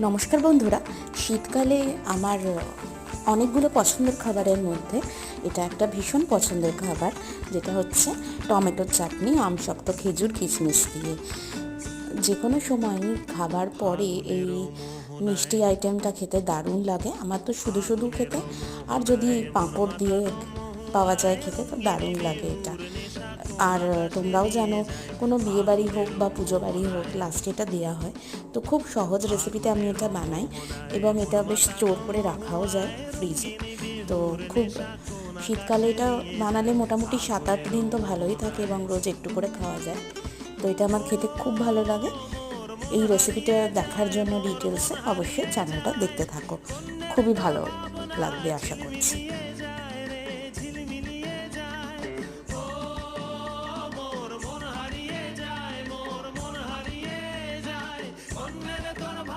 নমস্কার বন্ধুরা। শীতকালে আমার অনেকগুলো পছন্দের খাবারের মধ্যে এটা একটা ভীষণ পছন্দের খাবার, যেটা হচ্ছে টমেটোর চাটনি আমসত্ত্ব খেজুর কিশমিশ দিয়ে। যে কোনো সময় খাবার পরে এই মিষ্টি আইটেমটা খেতে দারুণ লাগে। আমার তো শুধু শুধু খেতে, আর যদি পাঁপড় দিয়ে পাওয়া যায় খেতে, তো দারুণ লাগে এটা। আর তোমরাও জানো, কোনো বিয়ে বাড়ি হোক বা পুজো বাড়ি হোক, লাস্টে এটা দেওয়া হয়। তো খুব সহজ রেসিপিতে আমি এটা বানাই, এবং এটা বেশ স্টোর করে রাখাও যায় ফ্রিজে। তো খুব শীতকালে এটা বানালে মোটামুটি 7-8 দিন তো ভালোই থাকে, এবং রোজ একটু করে খাওয়া যায়। তো এটা আমার খেতে খুব ভালো লাগে। এই রেসিপিটা দেখার জন্য ডিটেলসে অবশ্যই চ্যানেলটা দেখতে থাকো, খুবই ভালো লাগবে আশা করছি।